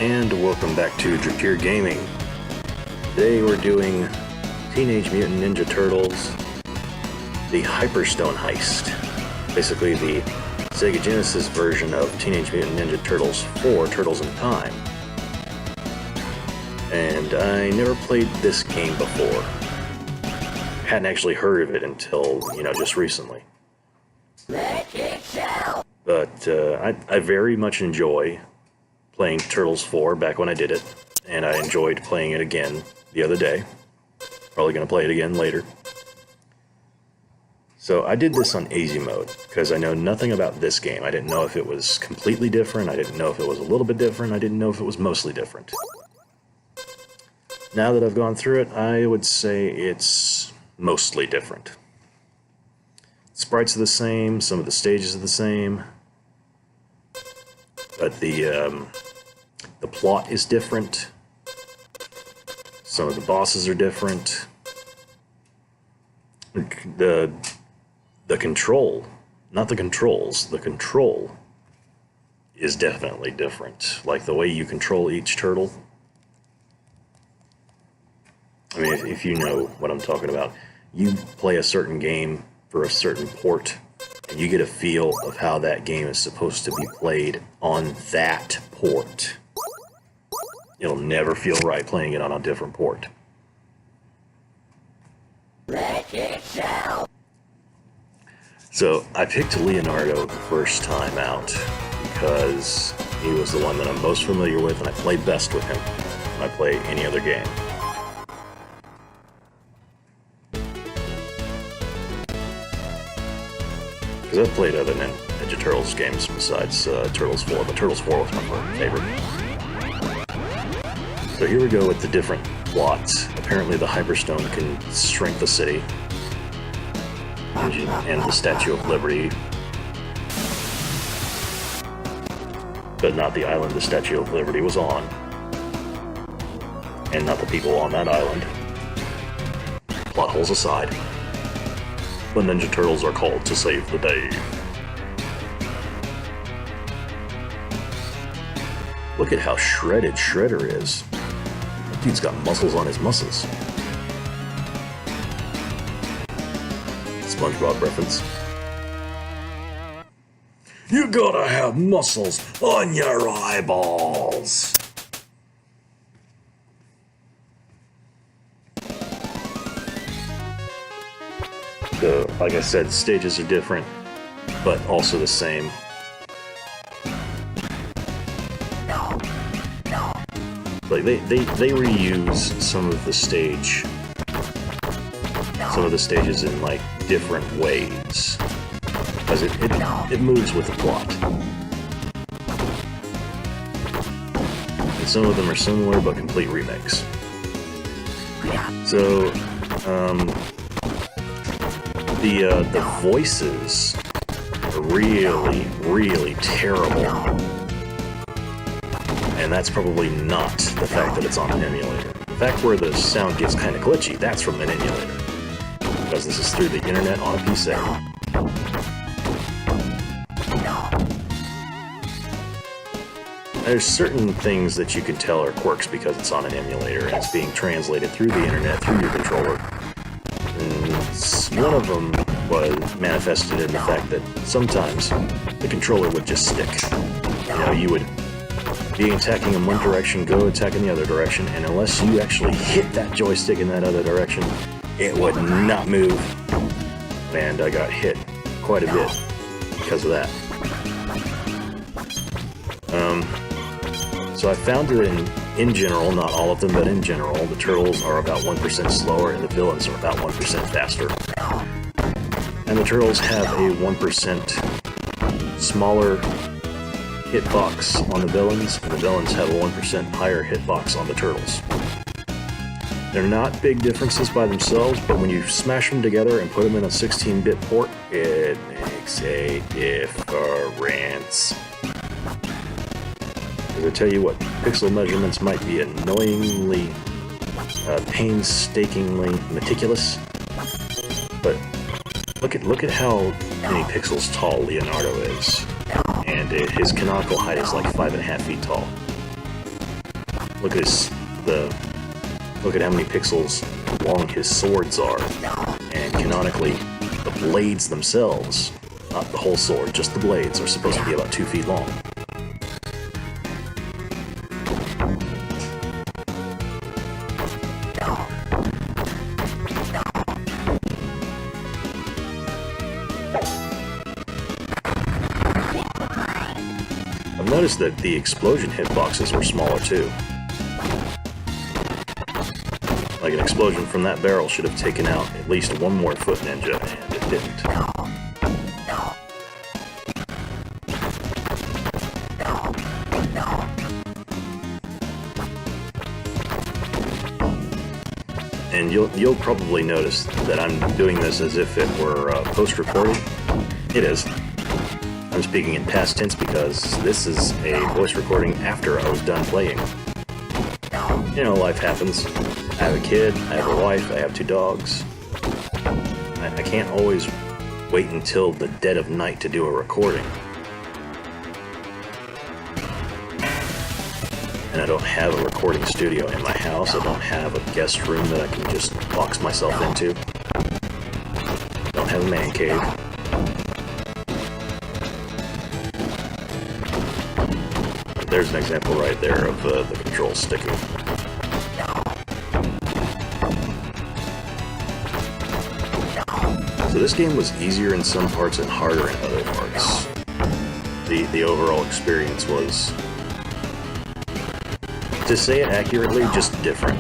and welcome back to Drapir Gaming. Today we're doing Teenage Mutant Ninja Turtles, the Hyperstone Heist. Basically the SEGA Genesis version of Teenage Mutant Ninja Turtles 4, Turtles in Time. And I never played this game before. Hadn't actually heard of it until, just recently. But I very much enjoy playing Turtles 4 back when I did it, and I enjoyed playing it again the other day. Probably going to play it again later. So I did this on easy mode, because I know nothing about this game. I didn't know if it was completely different, I didn't know if it was a little bit different, I didn't know if it was mostly different. Now that I've gone through it, I would say it's mostly different. Sprites are the same, some of the stages are the same, but the plot is different. Some of the bosses are different. The control, not the controls, the control is definitely different. Like the way you control each turtle. I mean, if you know what I'm talking about, you play a certain game for a certain port, and you get a feel of how that game is supposed to be played on that port. It'll never feel right playing it on a different port. So I picked Leonardo the first time out because he was the one that I'm most familiar with, and I play best with him when I play any other game. Because I've played other Ninja Turtles games besides Turtles 4, but Turtles 4 was my favorite. So here we go with the different plots. Apparently the Hyperstone can shrink the city, and the Statue of Liberty, but not the island the Statue of Liberty was on, and not the people on that island. Plot holes aside, the Ninja Turtles are called to save the day. Look at how shredded Shredder is. That dude's got muscles on his muscles. SpongeBob reference. You gotta have muscles on your eyeballs. So, like I said, stages are different, but also the same. Like they reuse some of the stages in like different ways, because it moves with the plot. And some of them are similar but complete remakes. So the voices are really, really terrible. And that's probably not the fact that it's on an emulator. The fact where the sound gets kind of glitchy, that's from an emulator. Because this is through the internet on a PC. There's certain things that you can tell are quirks because it's on an emulator and it's being translated through the internet, through your controller. And one of them was manifested in the fact that sometimes the controller would just stick. You would be attacking in one direction, go attack in the other direction, and unless you actually hit that joystick in that other direction, it would not move. And I got hit quite a bit because of that. So I found that in general, not all of them, but in general, the turtles are about 1% slower and the villains are about 1% faster. And the turtles have a 1% smaller hitbox on the villains, and the villains have a 1% higher hitbox on the turtles. They're not big differences by themselves, but when you smash them together and put them in a 16-bit port, it makes a difference. Because I tell you what, pixel measurements might be annoyingly, painstakingly meticulous, but look at how many pixels tall Leonardo is. And his canonical height is like 5.5 feet tall. look at look at how many pixels long his swords are, and canonically, the blades themselves, not the whole sword, just the blades, are supposed to be about 2 feet long. I've noticed that the explosion hitboxes were smaller too. Like an explosion from that barrel should have taken out at least one more foot ninja, and it didn't. And you'll probably notice that I'm doing this as if it were post-recorded. It is. I'm speaking in past tense because this is a voice recording after I was done playing. You know, life happens. I have a kid, I have a wife, I have 2 dogs. I can't always wait until the dead of night to do a recording. And I don't have a recording studio in my house. I don't have a guest room that I can just box myself into. I don't have a man cave. There's an example right there of the controls sticking. So this game was easier in some parts and harder in other parts. The overall experience was, to say it accurately, just different.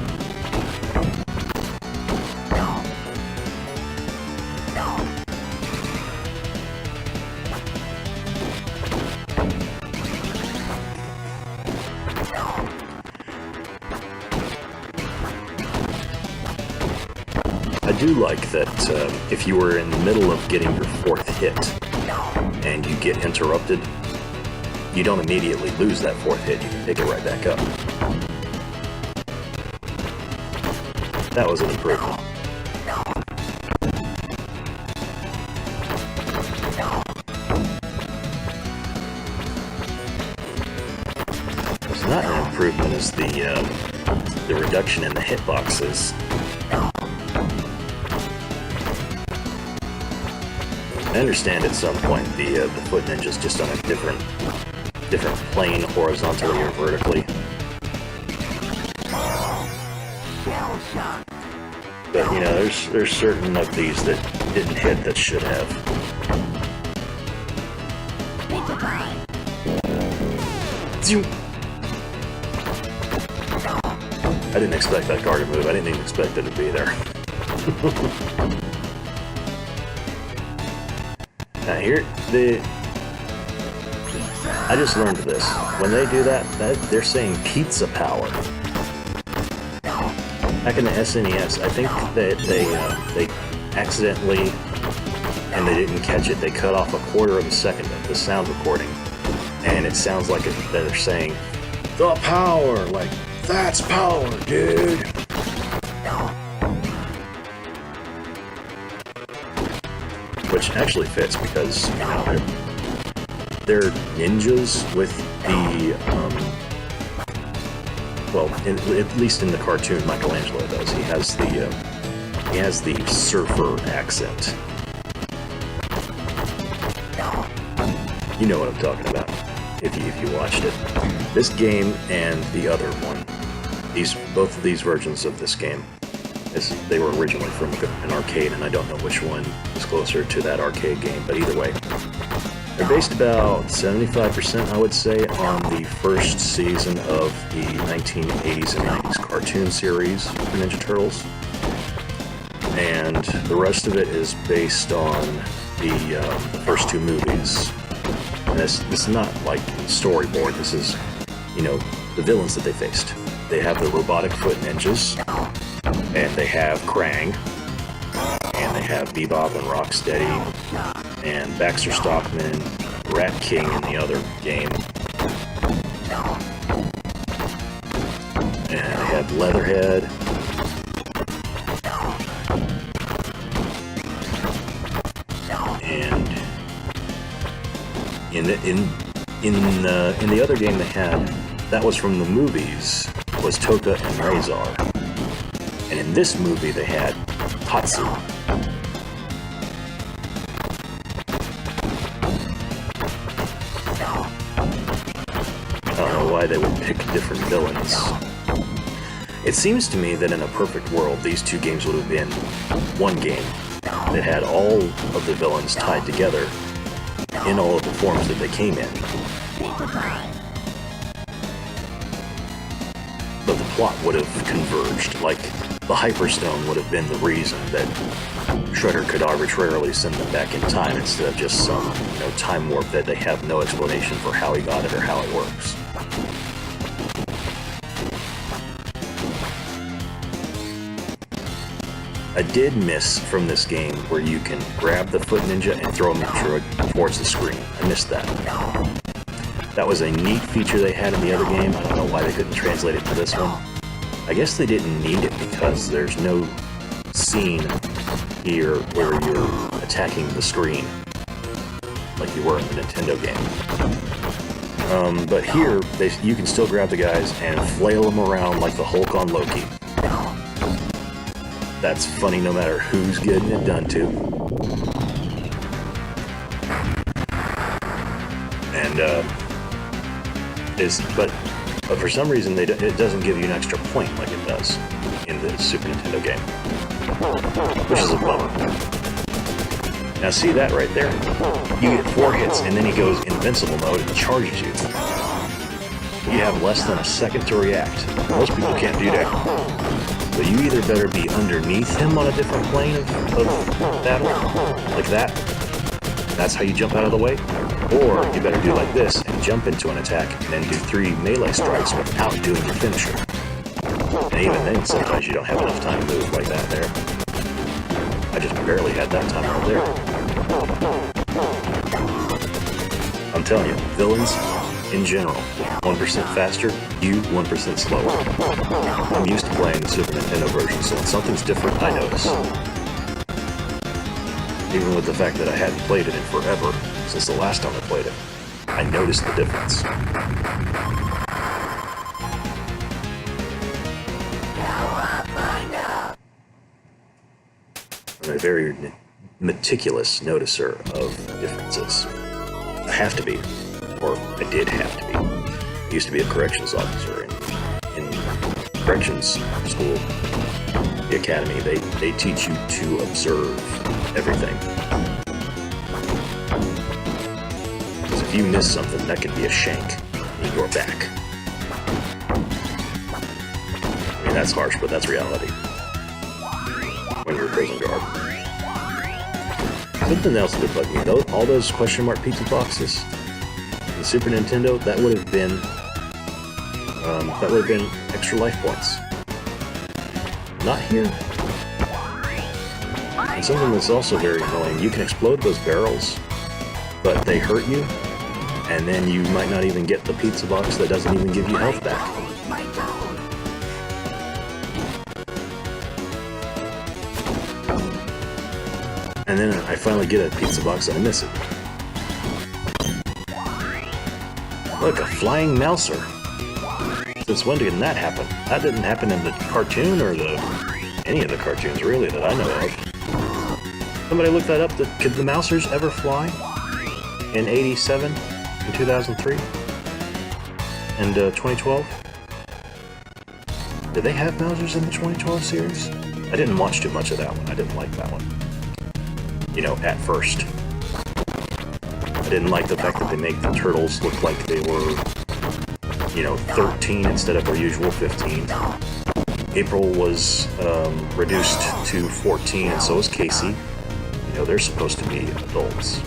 I do like that if you were in the middle of getting your 4th hit and you get interrupted, you don't immediately lose that 4th hit, you can pick it right back up. That was an improvement. What's not an improvement is the reduction in the hitboxes. I understand at some point the foot ninja's just on a different plane, horizontally or vertically. But you know, there's certain of these that didn't hit that should have. I didn't expect that car to move. I didn't even expect it to be there. Now here, I just learned this. When they do that, they're saying pizza power. Back in the SNES, I think that they accidentally, and they didn't catch it, they cut off 1/4 of a second of the sound recording. And it sounds like they're saying, the power, like, that's power, dude. Which actually fits because, you know, they're ninjas with the, well, at least in the cartoon, Michelangelo does. He has the surfer accent. You know what I'm talking about if you watched it. This game and the other one, both of these versions of this game, they were originally from an arcade, and I don't know which one is closer to that arcade game, but either way, they're based about 75%, I would say, on the first season of the 1980s and 90s cartoon series for Ninja Turtles, and the rest of it is based on the first 2 movies. And this is not like storyboard. This is, you know, the villains that they faced. They have the robotic foot ninjas, and they have Krang, and they have Bebop and Rocksteady, and Baxter Stockman, Rat King in the other game, and they have Leatherhead, and in the other game they had, that was from the movies, was Toka and Razor. And in this movie, they had Hatsu. I don't know why they would pick different villains. It seems to me that in a perfect world, these two games would have been one game that had all of the villains tied together in all of the forms that they came in. But the plot would have converged, like the Hyperstone would have been the reason that Shredder could arbitrarily send them back in time instead of just some, time warp that they have no explanation for how he got it or how it works. I did miss from this game where you can grab the Foot Ninja and throw him towards the screen. I missed that. That was a neat feature they had in the other game. I don't know why they couldn't translate it to this one. I guess they didn't need it because there's no scene here where you're attacking the screen like you were in the Nintendo game. But here, you can still grab the guys and flail them around like the Hulk on Loki. That's funny no matter who's getting it done to. And, but for some reason, it doesn't give you an extra point like it does in the Super Nintendo game. Which is a bummer. Now see that right there? You get 4 hits and then he goes invincible mode and charges you. You have less than a second to react. Most people can't do that. But you either better be underneath him on a different plane of battle, like that. That's how you jump out of the way. Or you better do like this and jump into an attack and then do 3 melee strikes without doing your finisher. And even then, sometimes you don't have enough time to move like that there. I just barely had that time right there. I'm telling you, villains, in general, 1% faster, you 1% slower. I'm used to playing the Super Nintendo version, so when something's different, I notice. Even with the fact that I hadn't played it in forever, since the last time I played it, I noticed the difference. I'm a very meticulous noticer of differences. I have to be. Or I did have to be. I used to be a corrections officer in corrections school, the academy. They teach you to observe everything. Because if you miss something, that could be a shank in your back. I mean, that's harsh, but that's reality. When you're a prison guard. Something else that bugged me, all those question mark pizza boxes. The Super Nintendo, that would have been extra life points. Not here. And something that's also very annoying, you can explode those barrels, but they hurt you, and then you might not even get the pizza box that doesn't even give you health back. And then I finally get a pizza box and I miss it. Look, a flying mouser. Since when did that happen? That didn't happen in the cartoon or any of the cartoons, really, that I know of. Somebody look that up. Could the mousers ever fly? In 87? In 2003? And 2012? Did they have mousers in the 2012 series? I didn't watch too much of that one. I didn't like that one. At first. I didn't like the fact that they make the turtles look like they were, 13 instead of our usual 15. April was reduced to 14, and so is Casey. They're supposed to be adults.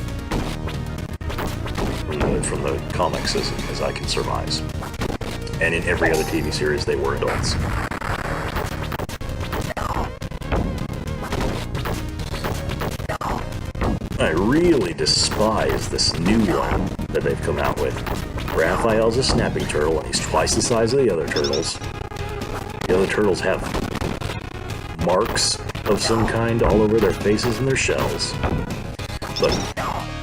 From the comics, as I can surmise. And in every other TV series, they were adults. I really despise this new one that they've come out with. Raphael's a snapping turtle, and he's twice the size of the other turtles. The other turtles have marks of some kind all over their faces and their shells. But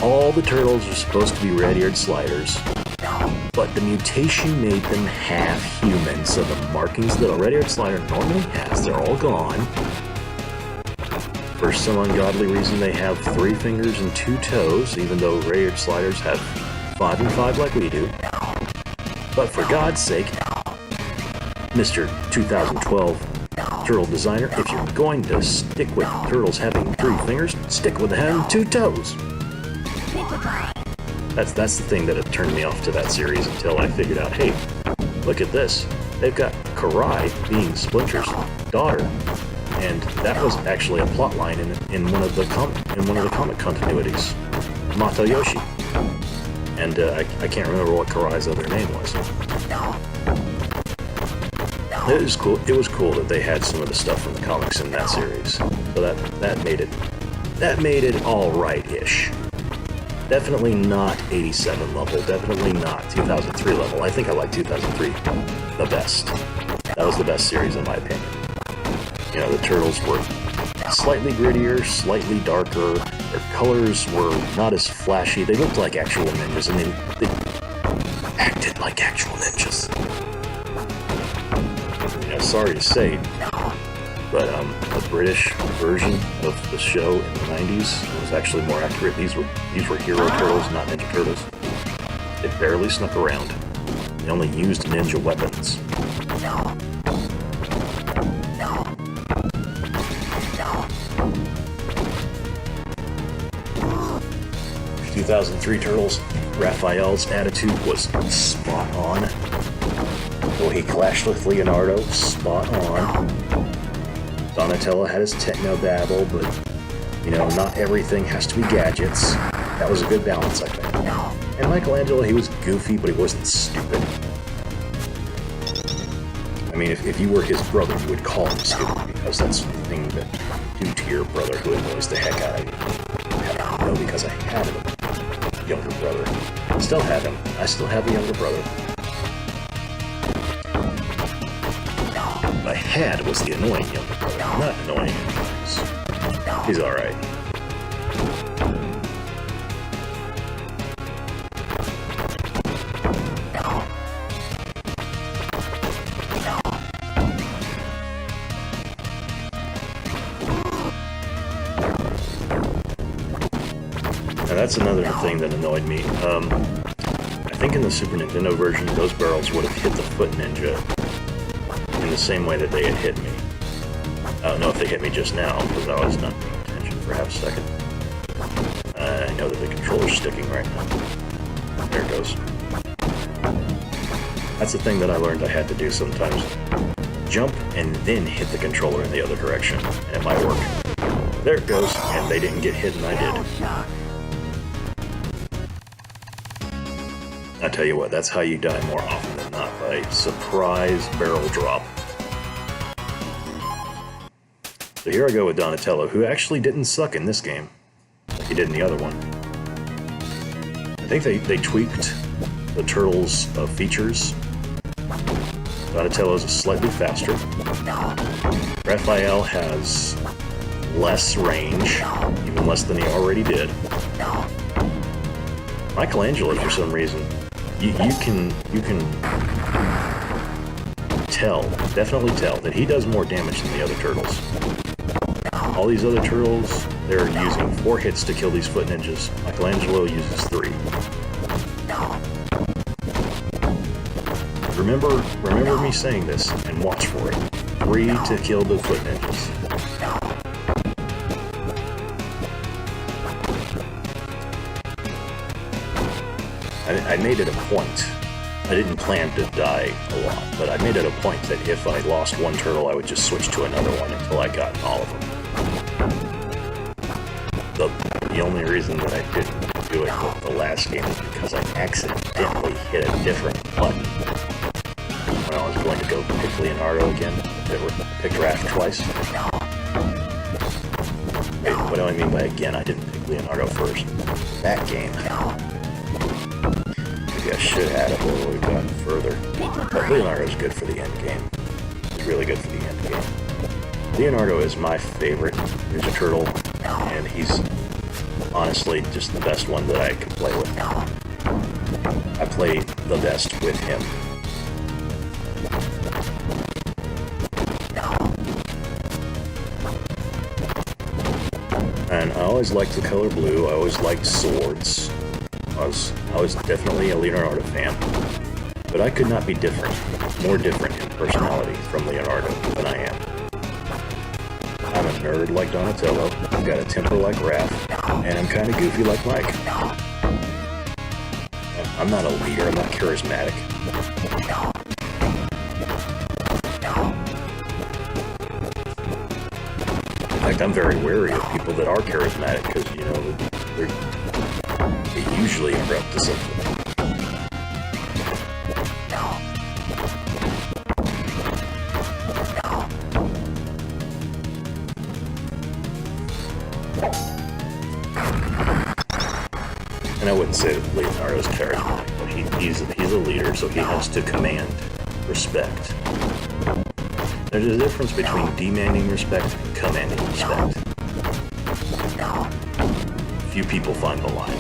all the turtles are supposed to be red-eared sliders. but the mutation made them half human, so the markings that a red-haired slider normally has, they're all gone. For some ungodly reason, they have 3 fingers and 2 toes, even though red-haired sliders have 5 and 5 like we do. But for God's sake, Mr. 2012 turtle designer, if you're going to stick with turtles having 3 fingers, stick with having 2 toes. That's the thing that had turned me off to that series until I figured out, hey, look at this. They've got Karai being Splinter's daughter, and that was actually a plot line in one of the comic continuities, Matayoshi. And I can't remember what Karai's other name was. It was cool. It was cool that they had some of the stuff from the comics in that series. So that made it all right-ish. Definitely not 87 level. Definitely not 2003 level. I think I like 2003 the best. That was the best series in my opinion. You know, the turtles were slightly grittier, slightly darker. Their colors were not as flashy. They looked like actual ninjas, and they acted like actual ninjas. You know, sorry to say, but the British version of the show in the 90s was actually more accurate. These were hero turtles, not ninja turtles. They barely snuck around. They only used ninja weapons. 2003 Turtles, Raphael's attitude was spot on. Though he clashed with Leonardo, spot on. Donatello had his techno-babble, but, you know, not everything has to be gadgets. That was a good balance, I think. And Michelangelo, he was goofy, but he wasn't stupid. I mean, if you were his brother, you would call him stupid, because that's the thing that you do to your brother who annoys the heck out of you. I know because I had a younger brother. I still have him. I still have a younger brother. What I had was the annoying younger brother. Not annoying. He's alright. Now that's another thing that annoyed me. I think in the Super Nintendo version, those barrels would have hit the Foot Ninja in the same way that they had hit me. I don't know if they hit me just now, because I was not paying attention for half a second. I know that the controller's sticking right now. There it goes. That's the thing that I learned I had to do sometimes. Jump and then hit the controller in the other direction, and it might work. There it goes, and they didn't get hit, and I did. I tell you what, that's how you die more often than not, by surprise barrel drop. So here I go with Donatello, who actually didn't suck in this game, like he did in the other one. I think they tweaked the Turtles' features. Donatello's slightly faster. Raphael has less range, even less than he already did. Michelangelo, for some reason, you can tell, definitely tell, that he does more damage than the other turtles. All these other turtles, they're using 4 hits to kill these Foot Ninjas. Michelangelo uses 3. Remember me saying this, and watch for it. 3 to kill the Foot Ninjas. I made it a point. I didn't plan to die a lot, but I made it a point that if I lost one turtle, I would just switch to another one until I got all of them. The only reason that I didn't do it with the last game is because I accidentally hit a different button when I was going to go pick Leonardo again. Picked Raph twice. Wait, what do I mean by again? I didn't pick Leonardo first. That game. I should have had it where we've gotten further. But Leonardo's good for the end game. He's really good for the end game. Leonardo is my favorite Ninja Turtle, and he's honestly just the best one that I can play with. I play the best with him. And I always liked the color blue. I always liked swords. I was definitely a Leonardo fan. But I could not be different, more different in personality from Leonardo than I am. I'm a nerd like Donatello, I've got a temper like Raph, and I'm kind of goofy like Mike. I'm not a leader, I'm not charismatic. In fact, I'm very wary of people that are charismatic, because, you know, they usually are up to something. And I wouldn't say that Leonardo's charismatic, but he's a leader, so he has to command respect. There's a difference between demanding respect and commanding respect. Few people find the line.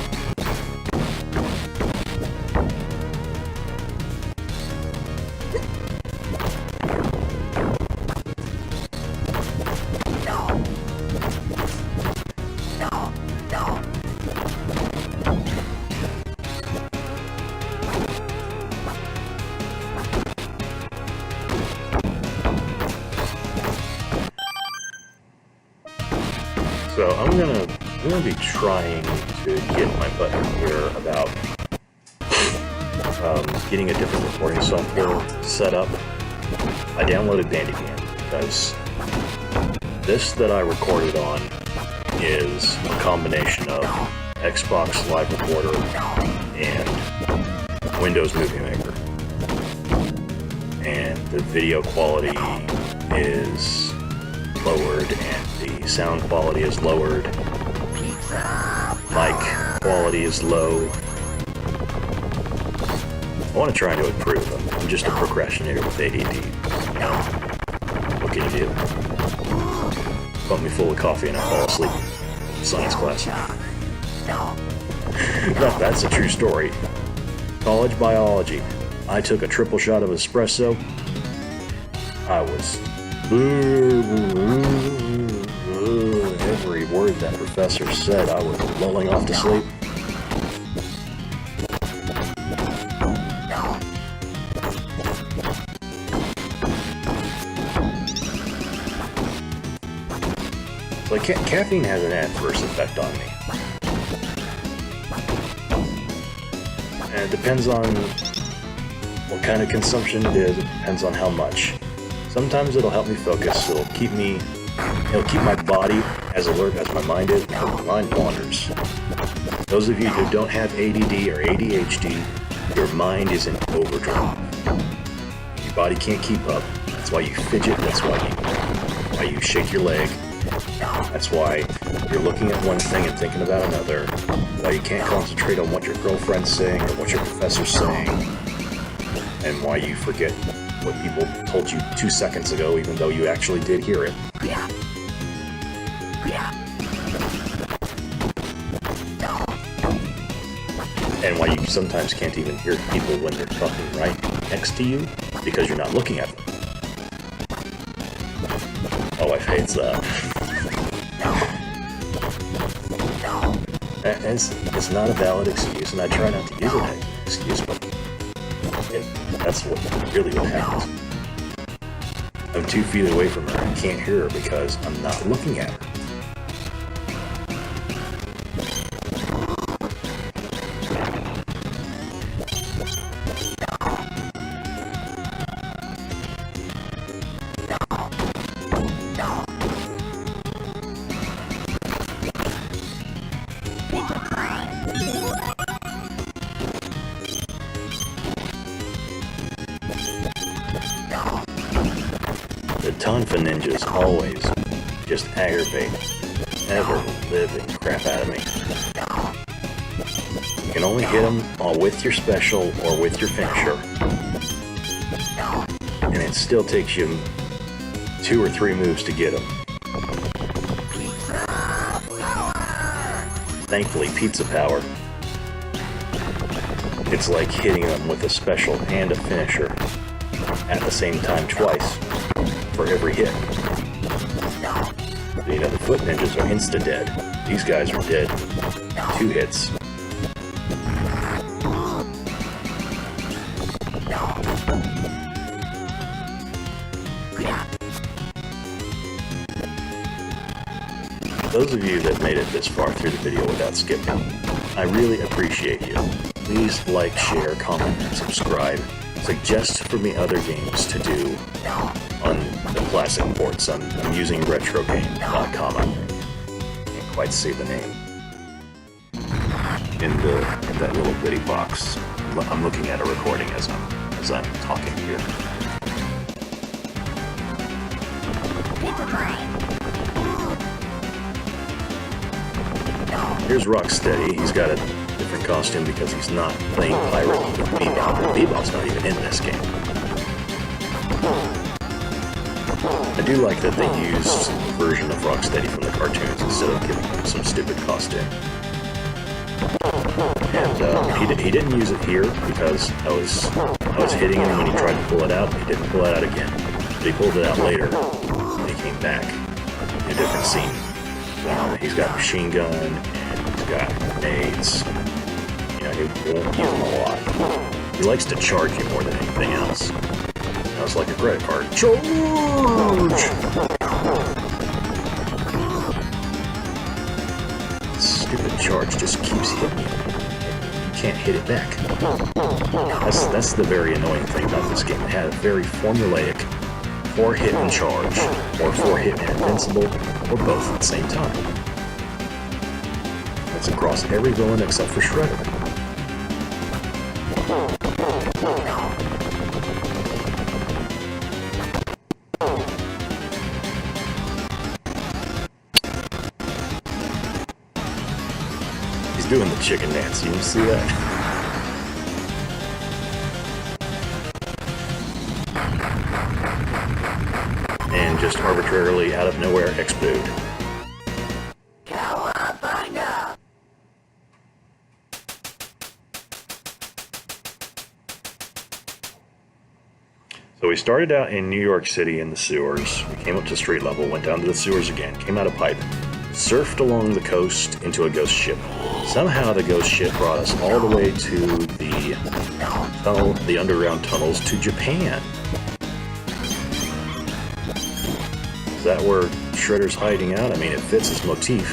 So I'm gonna be trying to get my butt in here about getting a different recording software set up. I downloaded Bandicam because this that I recorded on is a combination of Xbox Live Recorder and Windows Movie Maker. And the video quality is lowered and the sound quality is lowered. Mic quality is low. I want to try to improve them. I'm just a procrastinator with ADD. You know, what can you do? Pump me full of coffee and I fall asleep in science class. That's a true story. College biology. I took a triple shot of espresso. I was every word that professor said, I was lulling off to sleep. So caffeine has an adverse effect on me. And it depends on what kind of consumption it is, it depends on how much. Sometimes it'll help me focus, it'll keep my body as alert as my mind is, because my mind wanders. Those of you who don't have ADD or ADHD, your mind is in overdrive. Your body can't keep up. That's why you fidget, that's why you shake your leg. That's why you're looking at one thing and thinking about another. Why you can't concentrate on what your girlfriend's saying or what your professor's saying. And why you forget what people told you 2 seconds ago, even though you actually did hear it. And why you sometimes can't even hear people when they're talking right next to you, because you're not looking at them. My wife hates that. It's not a valid excuse, and I try not to use it as an excuse, but that's really what happens. I'm 2 feet away from her. I can't hear her because I'm not looking at her. The Tonfa ninjas always just aggravate, ever-living crap out of me. You can only hit them all with your special or with your finisher. And it still takes you 2 or 3 moves to get them. Thankfully, pizza power It's like hitting them with a special and a finisher at the same time twice for every hit. You know, the foot ninjas are insta-dead. These guys are dead 2 hits. Those of you that made it this far through the video without skipping, I really appreciate you. Please like, share, comment, and subscribe. Suggest for me other games to do on the classic ports. I'm using retrogame.com. I can't quite see the name in that little bitty box. I'm looking at a recording as I'm talking here. Here's Rocksteady. He's got a different costume because he's not playing pirate with Bebop, and Bebop's not even in this game. I do like that they used a version of Rocksteady from the cartoons instead of giving him some stupid costume. And he didn't use it here because I was hitting him when he tried to pull it out. He didn't pull it out again. But he pulled it out later when he came back in a different scene. He's got a machine gun and he's got grenades. You know, he won't use them a lot. He likes to charge you more than anything else. You know, it's like a credit card. Charge! Stupid charge just keeps hitting you. You can't hit it back. That's the very annoying thing about this game. It had a very formulaic 4-hit and charge, or 4-hit and invincible, or both at the same time. That's across every villain except for Shredder. He's doing the chicken dance, you see that? And just arbitrarily, out of nowhere, explode. So we started out in New York City in the sewers. We came up to street level, went down to the sewers again, came out a pipe, surfed along the coast into a ghost ship. Somehow the ghost ship brought us all the way to the underground tunnels to Japan. Is that where Shredder's hiding out? I mean, it fits his motif.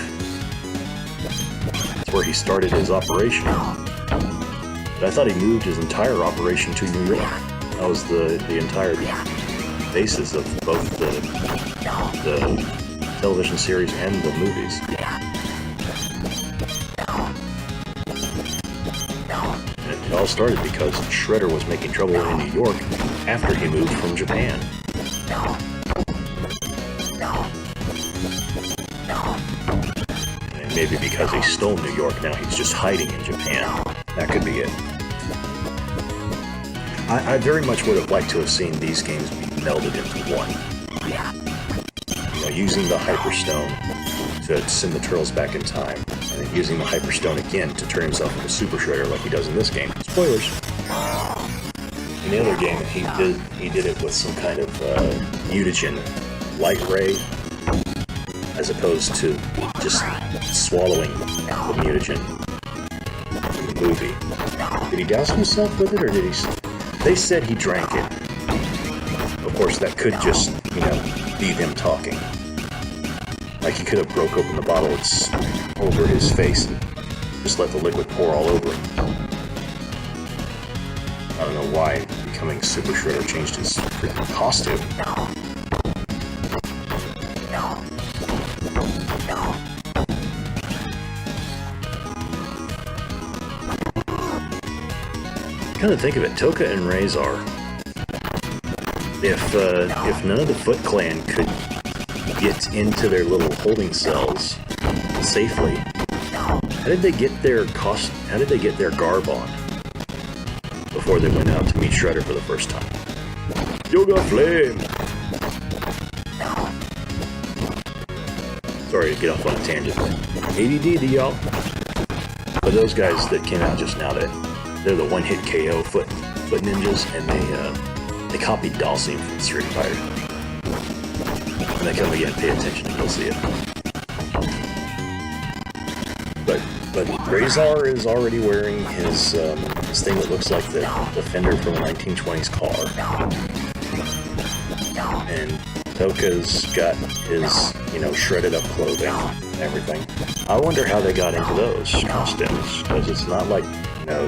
That's where he started his operation. But I thought he moved his entire operation to New York. That was the entire basis of both the television series and the movies. And it all started because Shredder was making trouble in New York after he moved from Japan. And maybe because he stole New York, now he's just hiding in Japan. That could be it. I very much would have liked to have seen these games be melded into one. You know, using the Hyperstone to send the Turtles back in time, and then using the Hyperstone again to turn himself into Super Shredder like he does in this game. Spoilers! In the other game, he did it with some kind of mutagen light ray, as opposed to just swallowing the mutagen in the movie. Did he douse himself with it, or did he... They said he drank it. Of course, that could just, you know, be them talking. Like he could have broke open the bottle over his face and just let the liquid pour all over him. I don't know why becoming Super Shredder changed his freaking costume. Come to think of it, Toka and Razor, if none of the Foot Clan could get into their little holding cells safely, how did they get their garb on before they went out to meet Shredder for the first time? Yoga Flame! Sorry to get off on a tangent. ADD, y'all. But those guys that came out just now, They're the one-hit KO foot ninjas, and they copied Dalsim from Street Fighter. When they come again, pay attention and you'll see it. But Razor is already wearing his thing that looks like the fender from a 1920s car. And Toka's got his, shredded up clothing and everything. I wonder how they got into those costumes, because it's not like,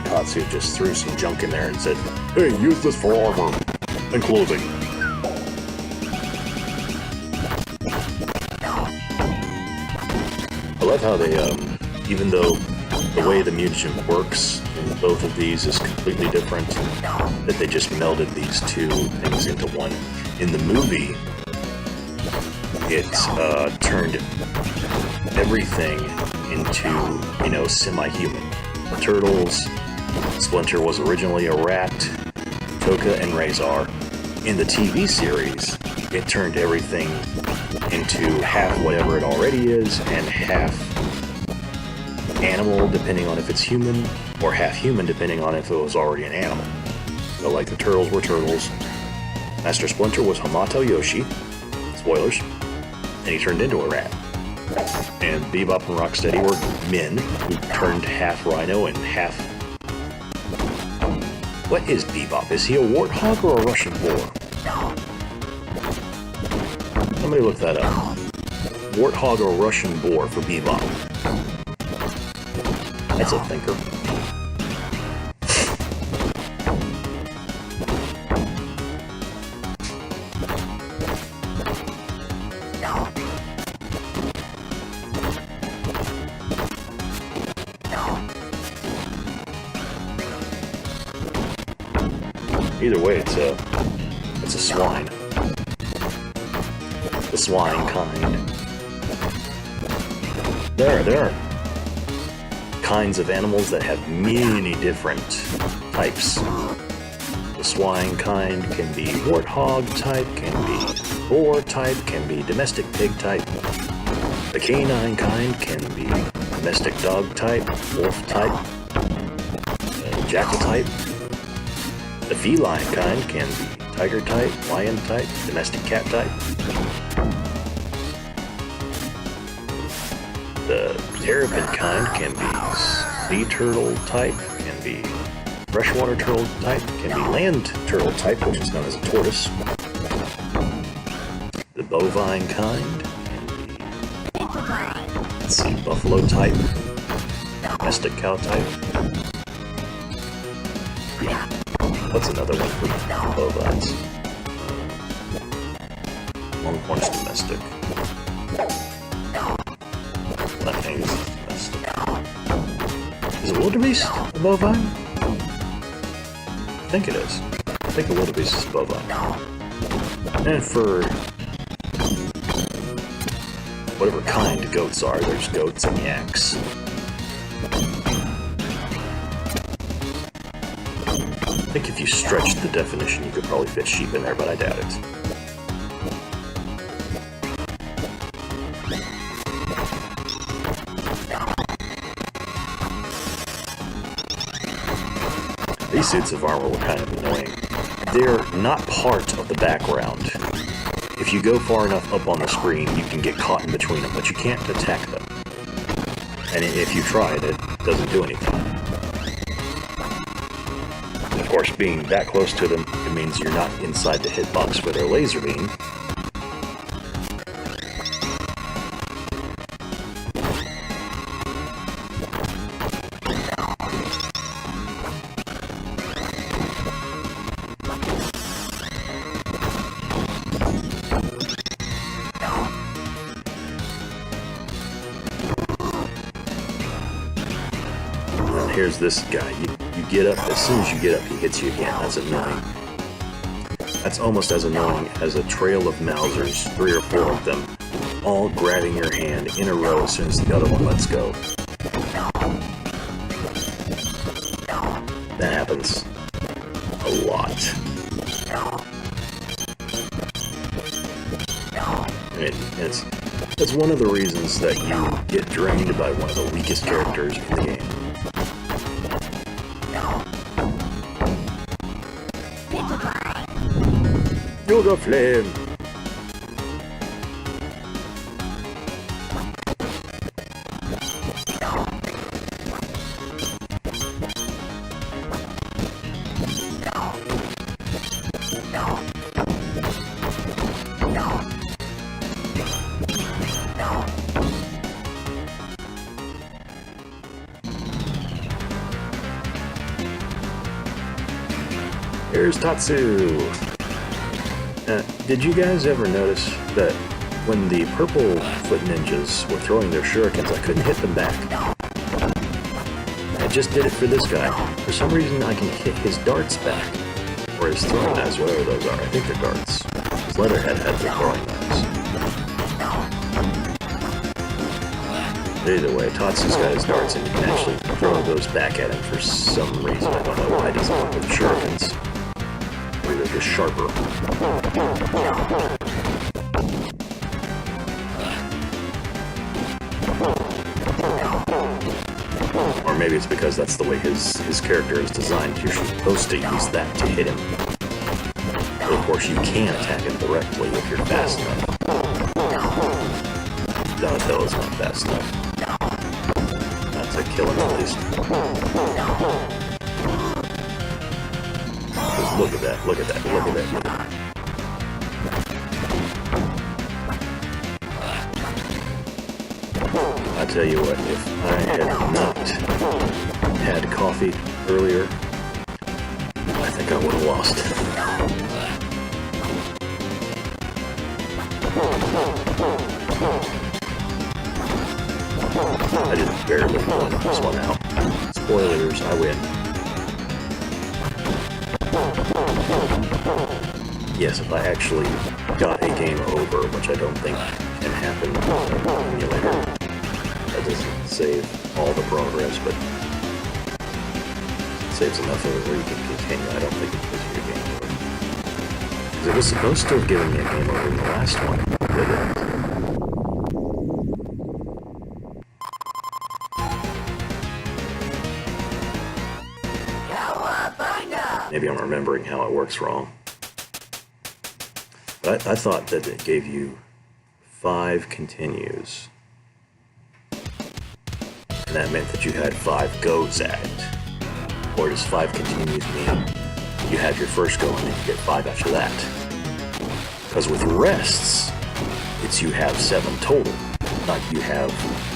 Tatsu just threw some junk in there and said, "Hey, use this for armor and clothing." I love how they, even though the way the Mutant works in both of these is completely different, that they just melded these two things into one. In the movie, it turned everything into, semi-human. The Turtles, Splinter was originally a rat, Toka and Razor. In the TV series, it turned everything into half whatever it already is and half animal, depending on if it's human, or half human, depending on if it was already an animal. So, like, the Turtles were turtles. Master Splinter was Hamato Yoshi. Spoilers. And he turned into a rat. And Bebop and Rocksteady were men who turned half rhino and half... What is Bebop? Is he a warthog or a Russian boar? Somebody look that up. Warthog or Russian boar for Bebop. That's a thinker. Either way, it's a swine. The swine kind. There are kinds of animals that have many different types. The swine kind can be warthog type, can be boar type, can be domestic pig type. The canine kind can be domestic dog type, wolf type, jackal type. The feline kind can be tiger type, lion type, domestic cat type. The terrapin kind can be sea turtle type, can be freshwater turtle type, can be land turtle type, which is known as a tortoise. The bovine kind can be, buffalo type, domestic cow type. What's another one for bovines? Longhorn's domestic. Flathangs is domestic. Is a wildebeest a bovine? I think it is. I think a wildebeest is bovine. And for whatever kind goats are, there's goats and yaks. I think if you stretched the definition, you could probably fit sheep in there, but I doubt it. These suits of armor were kind of annoying. They're not part of the background. If you go far enough up on the screen, you can get caught in between them, but you can't attack them. And if you try it doesn't do anything. Of course, being that close to them, it means you're not inside the hitbox for their laser beam. Here's this guy. You get up, as soon as you get up, he hits you again. That's annoying. That's almost as annoying as a trail of Mausers, 3 or 4 of them, all grabbing your hand in a row as soon as the other one lets go. That happens a lot. I mean, it's one of the reasons that you get drained by one of the weakest characters in the game. To the flame! Here's Tatsu! Did you guys ever notice that when the purple foot ninjas were throwing their shurikens, I couldn't hit them back? I just did it for this guy. For some reason, I can hit his darts back. Or his throwing knives, whatever those are. I think they're darts. His Leatherhead had the throwing knives. Either way, Tatsu's got his darts and you can actually throw those back at him for some reason. I don't know why he doesn't work with shurikens. Maybe they're just sharper. Or maybe it's because that's the way his character is designed. You're supposed to use that to hit him. But of course, you can attack him directly if you're fast enough. Donatello's not fast enough. Not to kill him, at least. Just look at that, look at that, look at that, look at that. I tell you what, if I had not had coffee earlier, I think I would have lost. I just barely won this one out. Spoilers, I win. Yes, if I actually got a game over, which I don't think can happen in the emulator. That doesn't save all the progress, but it saves enough of it where you can continue. I don't think it gives you a game over. Because it was supposed to have given me a game over in the last one. Did it? Maybe I'm remembering how it works wrong. But I thought that it gave you 5 continues. And that meant that you had 5 goes at it. Or does 5 continues mean you have your first go and then you get 5 after that? Because with rests, it's you have 7 total, not you have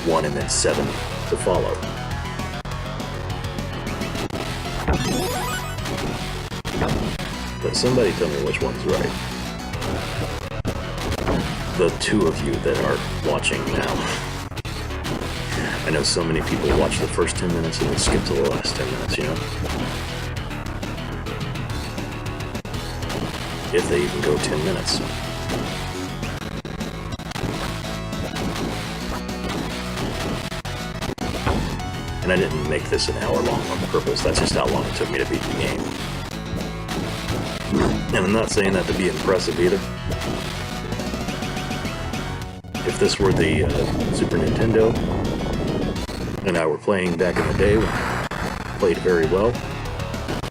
1 and then 7 to follow. But somebody tell me which one's right. The 2 of you that are watching now. I know so many people watch the first 10 minutes and then skip to the last 10 minutes, you know? If they even go 10 minutes. And I didn't make this an hour long on purpose, that's just how long it took me to beat the game. And I'm not saying that to be impressive either. If this were the Super Nintendo, and I were playing back in the day when I played very well,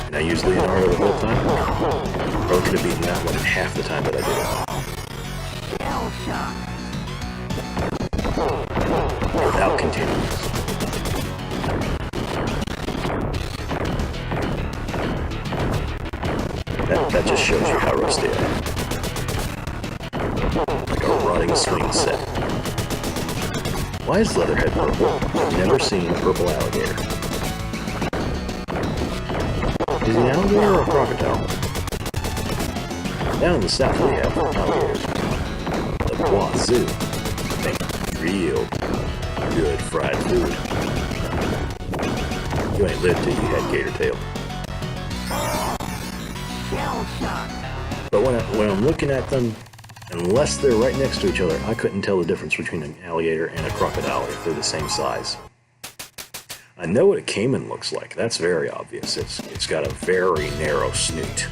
and I used Leonardo the whole time, I could have beaten that one in half the time that I did. Without continues. That just shows you how rusty I am. Like a rotting swing set. Why is Leatherhead purple? I've never seen a purple alligator. Is he an alligator or a crocodile? Down in the south we have alligators. The Wazoo. Make real good fried food. You ain't lived till you had gator tail. But when I'm looking at them, unless they're right next to each other, I couldn't tell the difference between an alligator and a crocodile if they're the same size. I know what a caiman looks like. That's very obvious. It's got a very narrow snoot.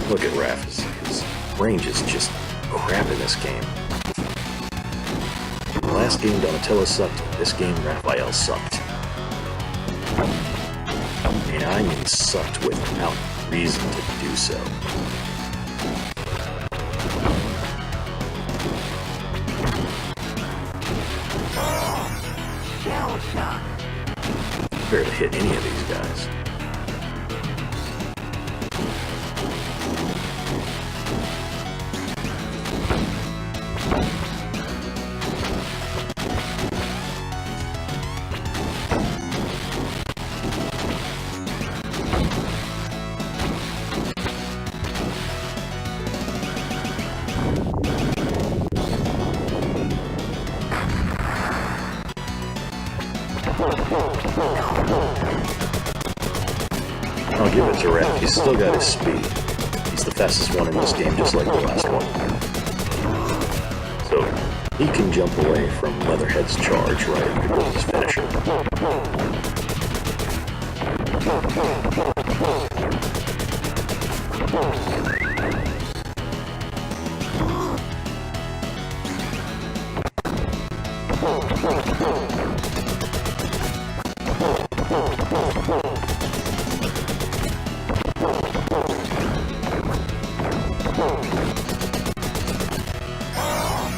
Look at Raph. His range is just crap in this game. The last game, Donatello sucked. This game, Raphael sucked. I mean sucked without reason to do so. Barely hit any of these guys. I'll give it to Rat. He's still got his speed. He's the fastest one in this game, just like the last one. So, he can jump away from Leatherhead's charge right after his finisher.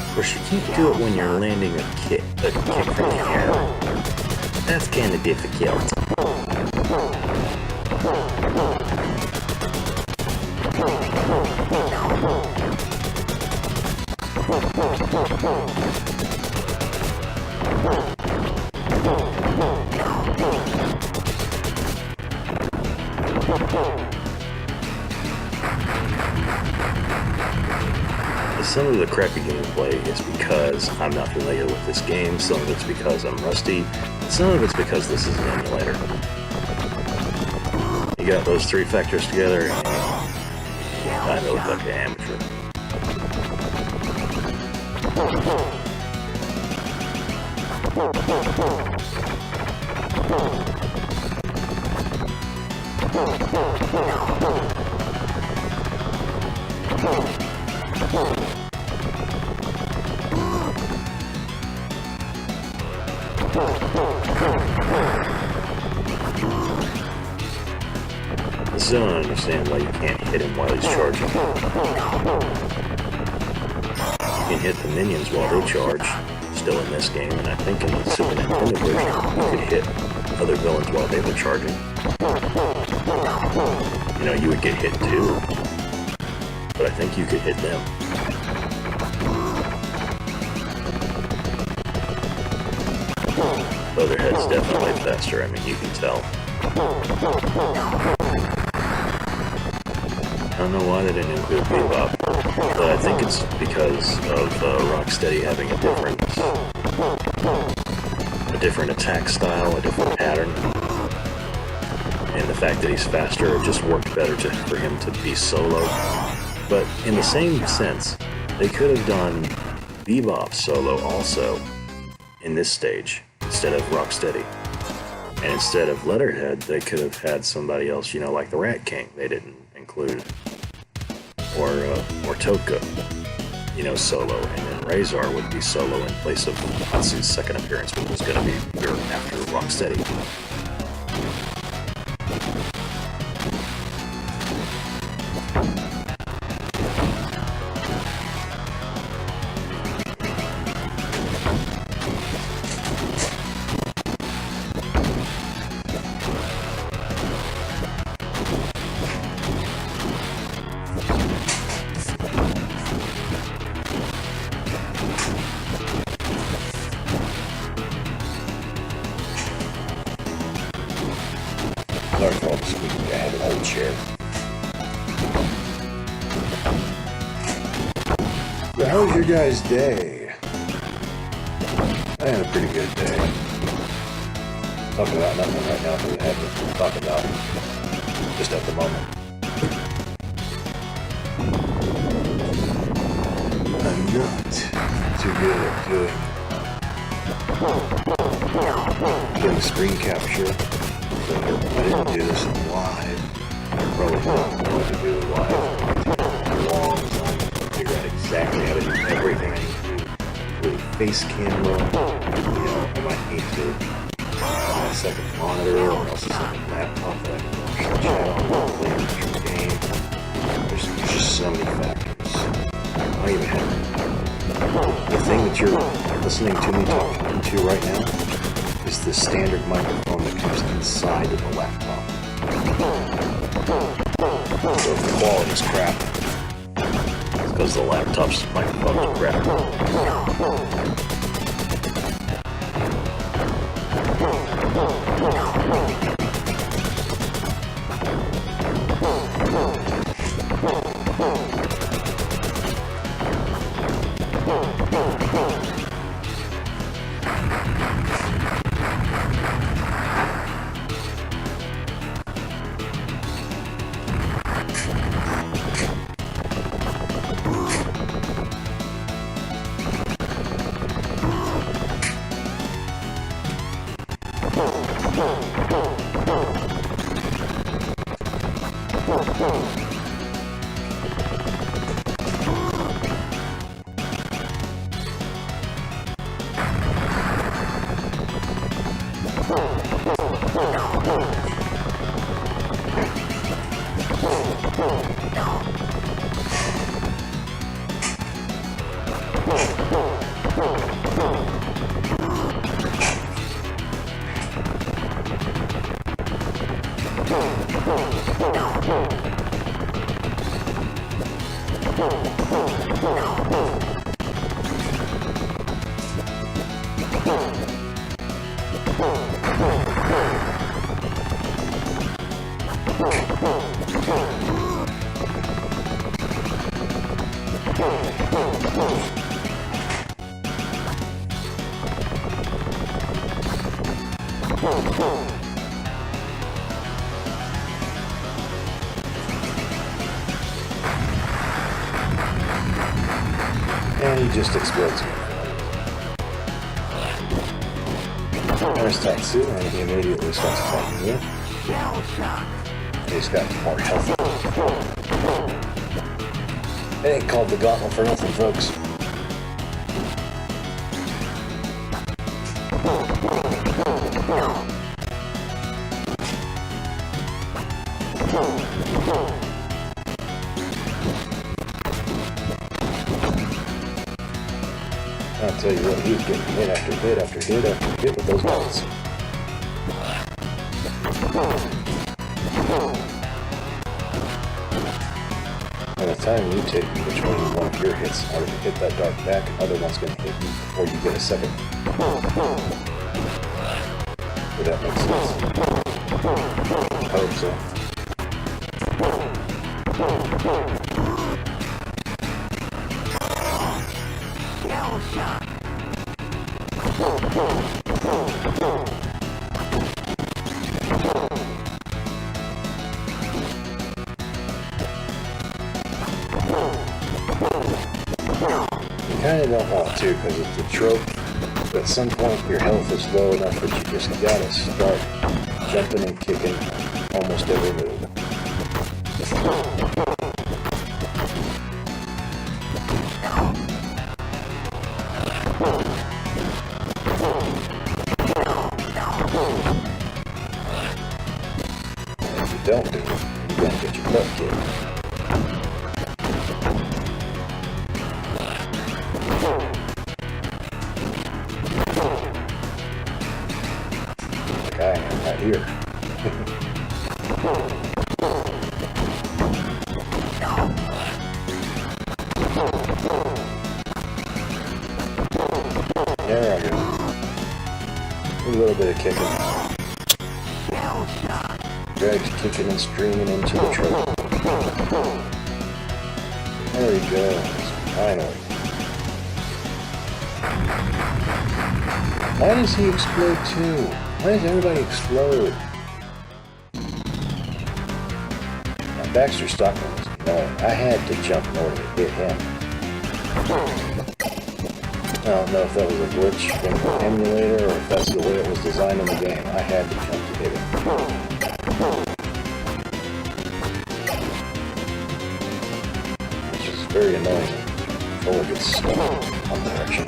Of course, you can't do it when you're landing a kick from the air. That's kind of difficult. Some of the crappy gameplay is because I'm not familiar with this game, some of it's because I'm rusty, some of it's because this is an emulator. You got those three factors together, and I look like an amateur. I still don't understand why you can't hit him while he's charging. You can hit the minions while they charge, still in this game, and I think in the Super Nintendo version, you could hit other villains while they were charging. You know, you would get hit too, but I think you could hit them. Leatherhead's definitely faster, I mean, you can tell. I don't know why they didn't include Bebop, but I think it's because of Rocksteady having a different attack style, a different pattern, and the fact that he's faster, it just worked better for him to be solo. But in the same sense, they could have done Bebop solo also in this stage, instead of Rocksteady. And instead of Leatherhead, they could have had somebody else, you know, like the Rat King, they didn't include. Or Toka, you know, solo. And then Razor would be solo in place of Hatsu's second appearance, which was going to be after Rocksteady. Sorry for all the squeaking, I have an old chair. So how was your guys' day? I had a pretty good day. Talking about nothing right now because I have nothing to talk about just at the moment. I'm not too good at doing screen capture. So I didn't do this live. I probably don't know what to do live. Too long, so I'm going to figure out exactly how to do everything I need to do. Including face camera. You know, I might need to buy a second monitor or else a second laptop that I can chat on while playing the game. There's just so many factors. I don't even have the thing that you're listening to me talking into right now is the standard microphone that comes inside of the laptop. So if the quality's crap, it's because the laptop's microphone is crap. And he just explodes me. There's Tatsu, and he immediately starts attacking you. He's got more health. It ain't called the Gauntlet for nothing, folks. I'll tell you what, he was getting hit after hit after hit after hit with those bullets. By the time you take which one of your hits are to hit that dart back, another one's going to hit you before you get a second. Would that make sense? I hope so. You kind of don't want to because it's a trope, but at some point your health is low enough that you just gotta start jumping and kicking almost every move. If you don't do it, you're gonna get your butt kicked. Like I am right here. There I go. A little bit of kicking. Drags kicking and streaming into the truck. There he goes. Finally. Why does he explode too? Why does everybody explode? Now Baxter Stockman was annoying. I had to jump in order to hit him. I don't know if that was a glitch from the emulator or if that's the way it was designed in the game. I had to jump to hit him. Which is very annoying. Before it gets stuck on direction.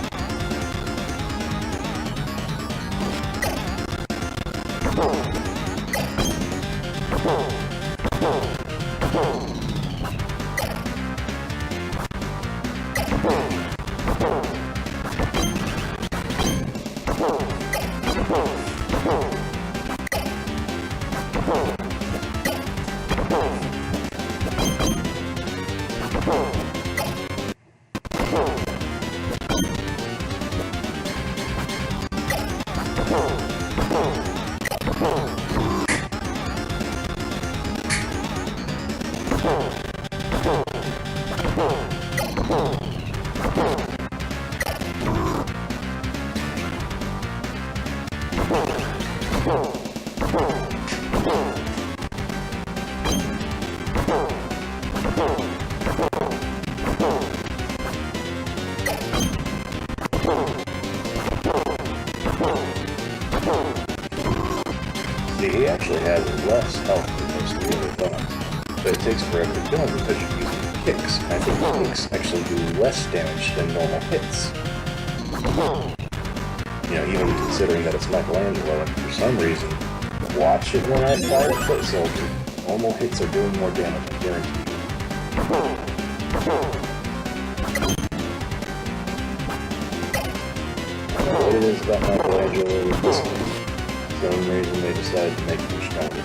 He actually has less health than most of the other villains, but it takes forever to kill him because you're using kicks. I think kicks actually do less damage than normal hits. You know, even considering that it's Michelangelo, and for some reason, watch it when I fight a foot soldier. Normal hits are doing more damage, I guarantee you. I don't know what it is about Michelangelo with this game. For some reason they decided to make him stronger.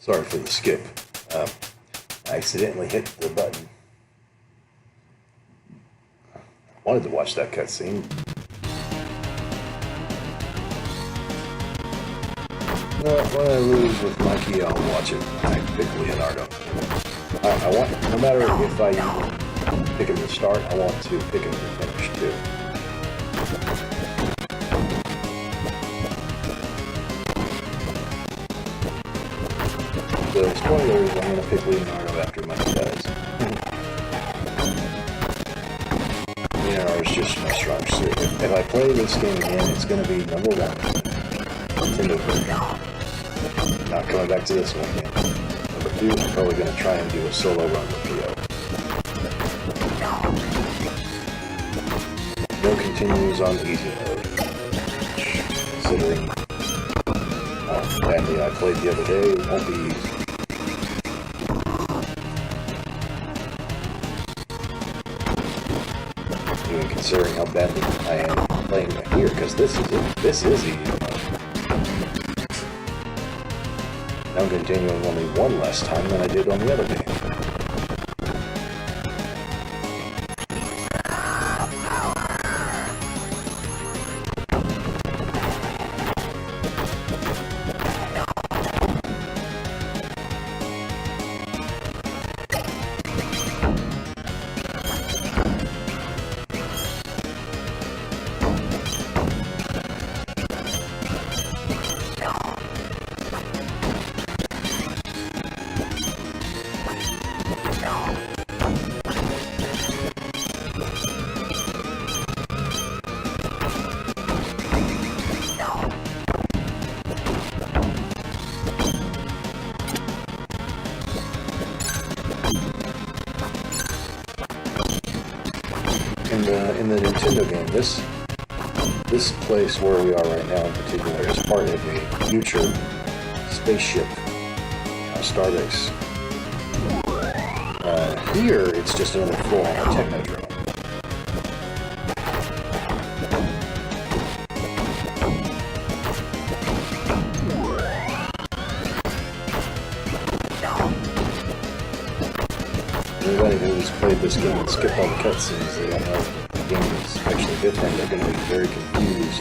Sorry for the skip. I accidentally hit the button. I wanted to watch that cutscene. No, when I lose with Mikey, I'll watch it. I pick Leonardo. I want, no matter if I pick him to start, I want to pick him to finish too. So, spoilers, I'm going to pick Leonardo after Mikey dies. Leonardo's just my strong suit. If I play this game again, it's going to be number 1. Nintendo version. Not coming back to this one again. Number 2, I'm probably going to try and do a solo run with Leo. No continues on easy mode. Considering how badly I played the other day, it won't be easy. Even considering how badly I am playing it here, because this is easy mode. I'm continuing only one less time than I did on the other game. In the Nintendo game, this place where we are right now in particular is part of a future spaceship, starbase. Here, it's just another floor on a technodrome. Anybody who's played this game and skipped all the cutscenes, they don't know the game is actually different. They're going to be very confused.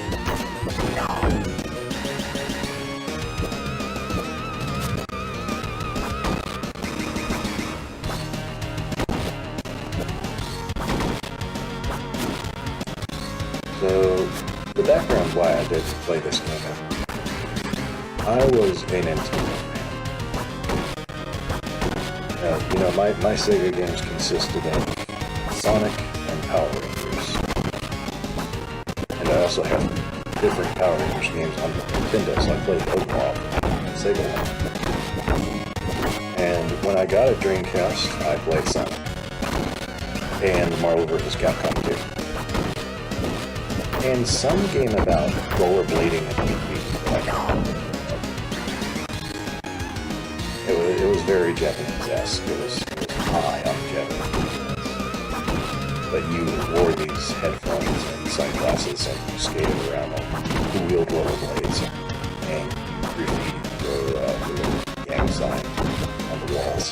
So, the background why I did play this game I was a Nintendo fan. You know, my SEGA games consisted of Sonic and Power Rangers. And I also had different Power Rangers games on Nintendo, so I played Overall and SEGA One. And when I got a Dreamcast, I played Sonic. And Marvel vs. Capcom 2. And some game about rollerblading and it was very Japanese-esque. It was high on Japanese. But you wore these headphones and sunglasses and you skated around on two-wheeled rollerblades and you graffiti your gang sign on the walls.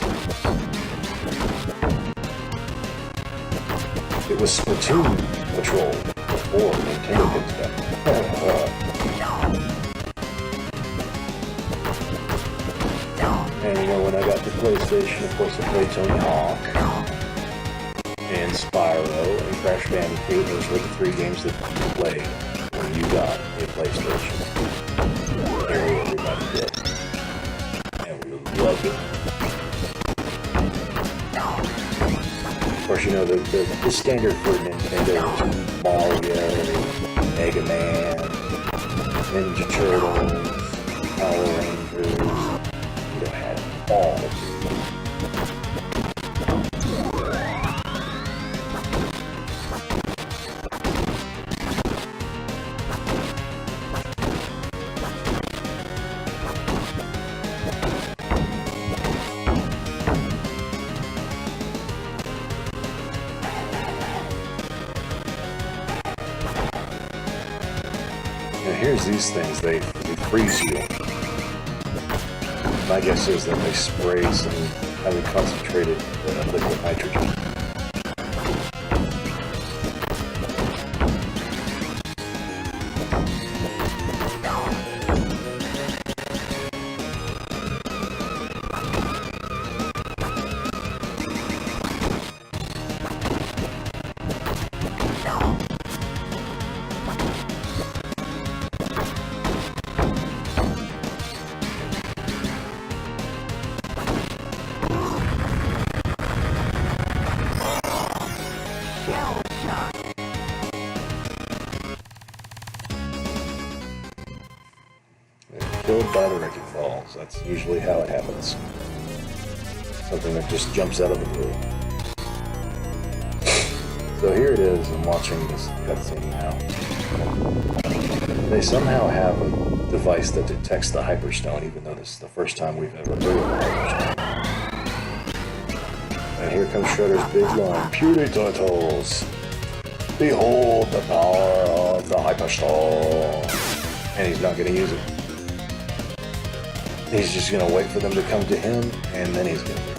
It was Splatoon Patrol before Nintendo picked it up. And you know, when I got the PlayStation, of course I played Tony Hawk and Spyro and Crash Bandicoot. Those were the three games that you played when you got a PlayStation. Nearly everybody did. And we loved it. Of course, you know, the standard for Nintendo was Mario, Mega Man, Ninja Turtles, Power Rangers. You know, had all of them. Here's these things, they freeze you. My guess is that they spray some highly concentrated liquid nitrogen. Killed by the wrecking balls. That's usually how it happens. Something that just jumps out of the blue. So here it is, I'm watching this cutscene now. They somehow have a device that detects the Hyperstone, even though this is the first time we've ever heard of the Hyperstone. And here comes Shredder's big line. Puny Turtles! Behold the power of the Hyperstone! And he's not going to use it. He's just going to wait for them to come to him, and then he's going to do it.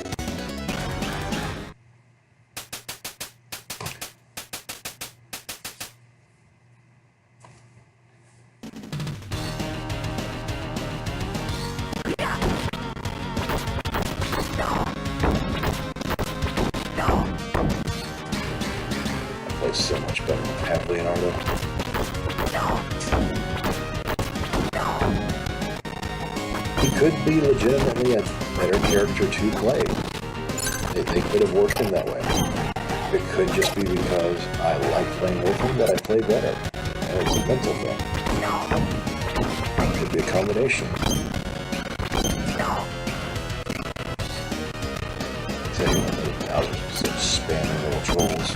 That plays so much better than Half Leonardo. He could be legitimately a better character to play. They could have worked him that way. It could just be because I like playing with him that I play better. And it's a mental thing. It could be a combination. So, you know, the Bowser's such spamming little trolls.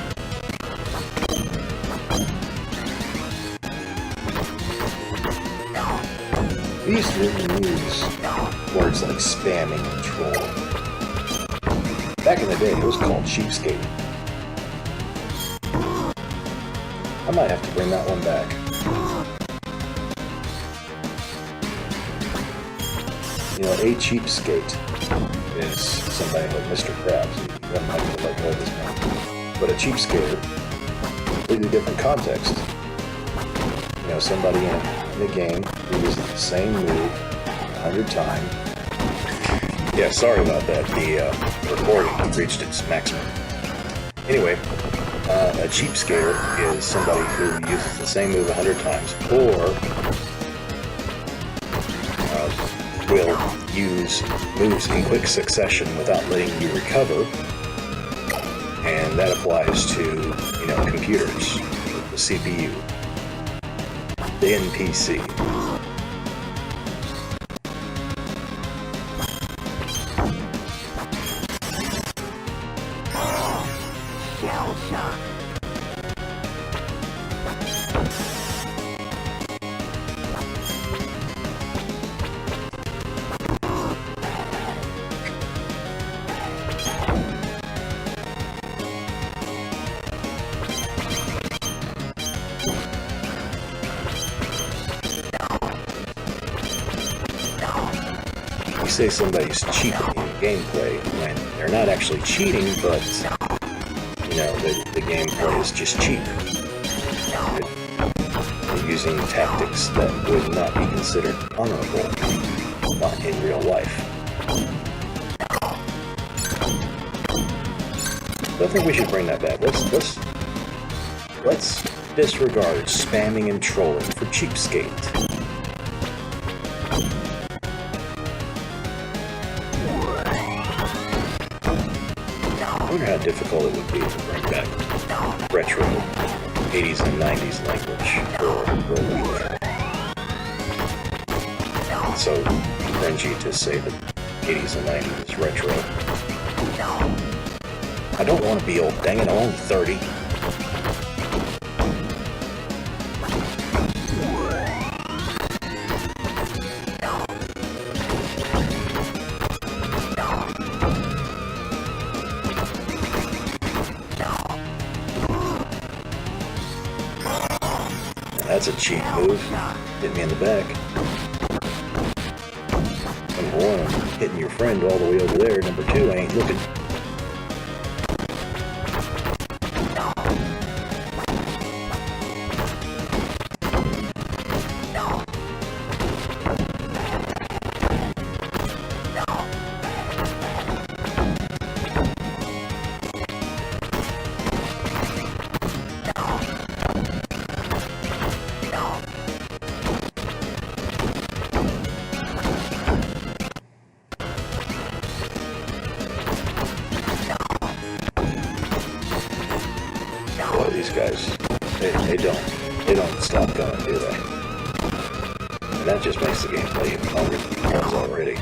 These didn't use words like spamming and troll. Back in the day, it was called cheapskate. I might have to bring that one back. You know, a cheapskate is somebody like Mr. Krabs. He doesn't have to let go of his money. But a cheapskater, completely different context. You know, somebody in a game who uses the same move 100 times. Yeah, sorry about that. The recording reached its maximum. Anyway, a cheapskater is somebody who uses the same move 100 times, or will use moves in quick succession without letting you recover, and that applies to, you know, computers, the CPU, the NPC. You say somebody's cheating in gameplay when they're not actually cheating, but, you know, the gameplay is just cheap. They're using tactics that would not be considered honorable in real life. So I think we should bring that back. Let's disregard spamming and trolling for cheapskate. I wonder how difficult it would be to bring back retro 80s and 90s language for a week. It's so cringy to say that 80s and 90s is retro. I don't want to be old, dang it, I'm only 30. That's a cheap move. Hit me in the back. Number one, I'm hitting your friend all the way over there. Number two, I ain't looking. These guys, they don't stop going, do they? And that just makes the gameplay even longer than it was already.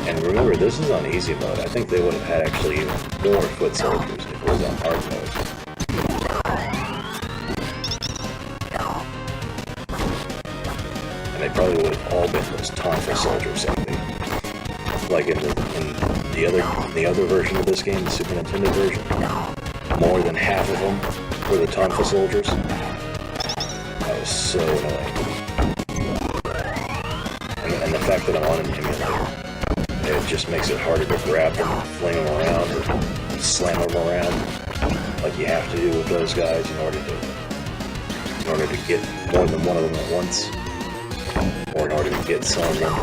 And remember, this is on easy mode. I think they would have had actually even more foot soldiers if it was on hard mode. And they probably would have all been those Tonfa soldiers, I think. Like in the other version of this game, the Super Nintendo version, more than half of them were the Tonfa soldiers. That was so annoying. And the fact that I'm on an emulator, it just makes it harder to grab them, fling them around, or slam them around, like you have to do with those guys in order to get more than one of them at once, or in order to get some of them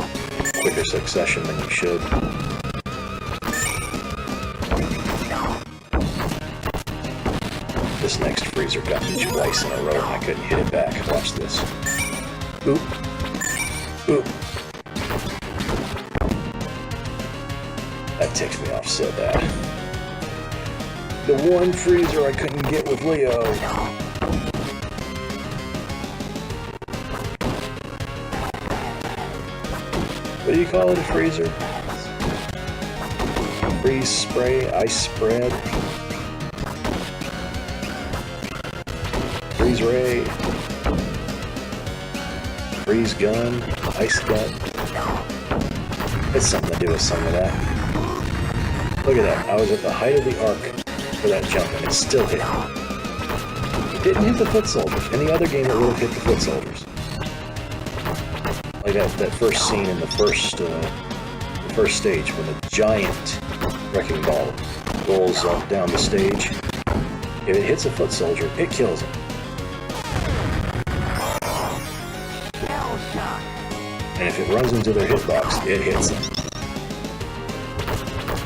in quicker succession than you should. This next freezer got me twice in a row and I couldn't hit it back. Watch this. Oop. Oop. That ticks me off so bad. The one freezer I couldn't get with Leo. What do you call it, a freezer? Freeze spray, ice spread. Freeze ray, freeze gun, ice gun. It's something to do with some of that. Look at that. I was at the height of the arc for that jump and it still hit. It didn't hit the foot soldiers. Any other game it would have hit the foot soldiers. Like that first scene in the first stage when the giant wrecking ball rolls down the stage. If it hits a foot soldier, it kills him. And if it runs into their hitbox, it hits them.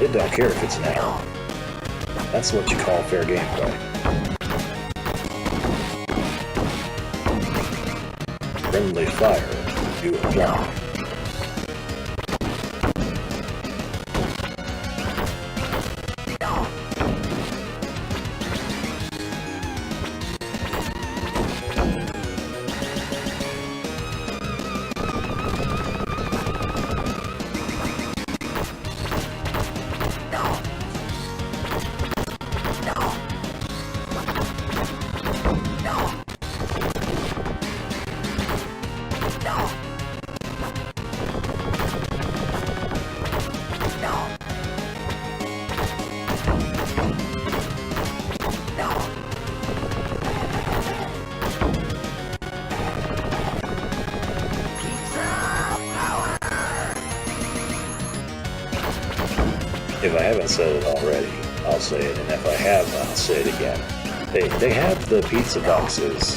It don't care if it's an arrow. That's what you call fair gameplay. friendly fire do apply. If I haven't said it already, I'll say it, and if I have, I'll say it again. They have the pizza boxes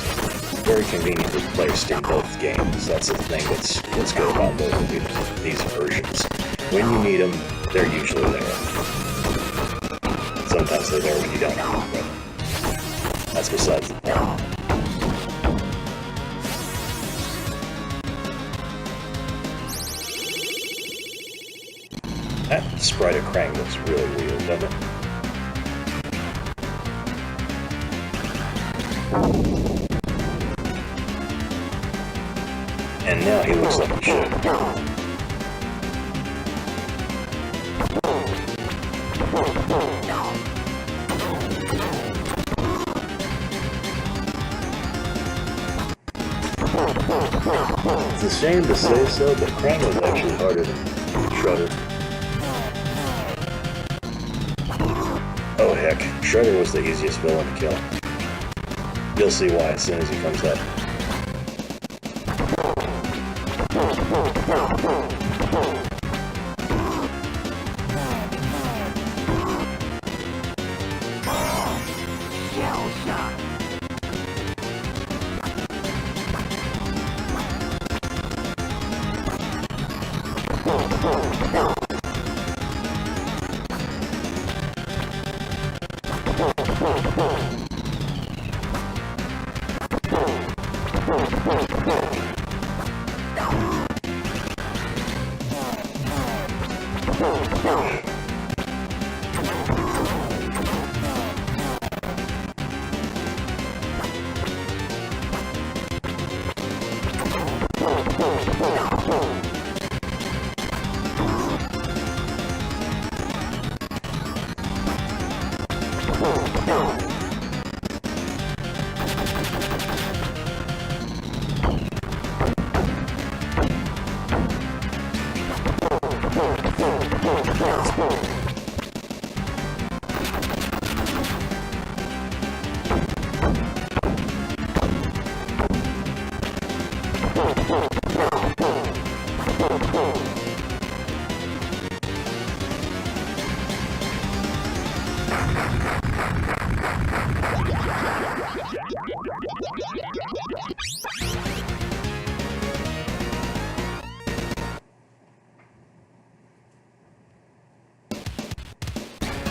very conveniently placed in both games. That's the thing that's good about both of these versions. When you need them, they're usually there. Sometimes they're there when you don't need them, but that's besides the point. That sprite of Krang looks really weird, doesn't it? And now he looks like he should. It's a shame to say so, but Krang was actually harder than Shredder. Oh heck, Shredder was the easiest villain to kill. You'll see why as soon as he comes up.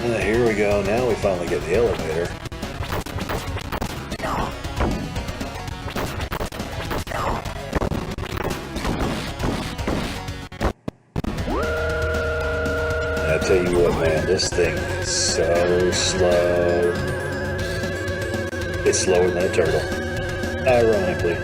Here we go, now we finally get the elevator. I tell you what, man, this thing is so slow. It's slower than a turtle, ironically.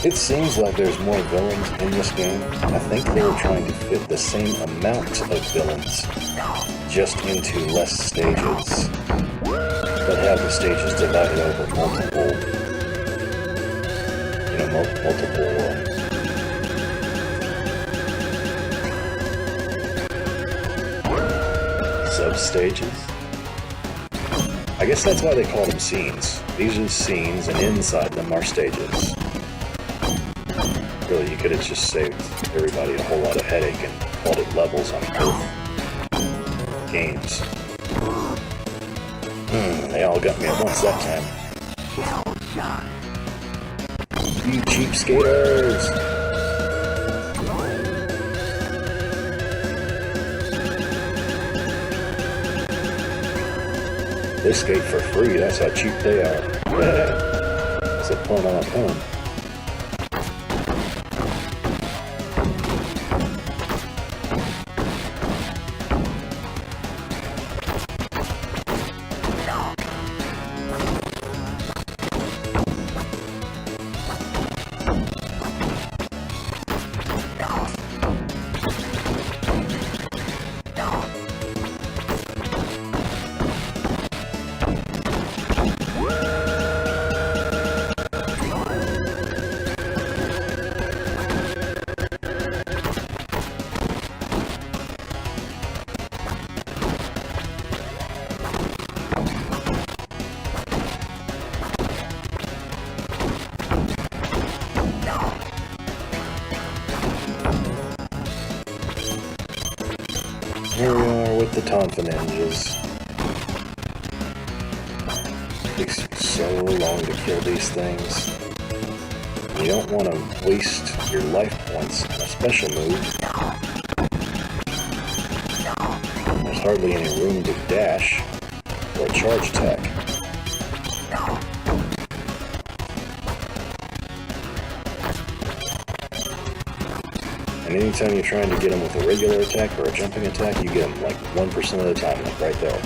It seems like there's more villains in this game. I think they were trying to fit the same amount of villains just into less stages, but have the stages divided over multiple, sub-stages. I guess that's why they call them scenes. These are scenes, and inside them are stages. Really, you could have just saved everybody a whole lot of headache and called it levels on both games. They all got me at once that time. You cheap skaters! They skate for free, that's how cheap they are. That's a pun on a pun. Here we are with the Tonfa Ninjas. It takes you so long to kill these things. You don't want to waste your life points on a special move. There's hardly any room to dash or charge attack. And anytime you're trying to get them with a regular attack or a jumping attack, you get them like 1% of the time, like right there.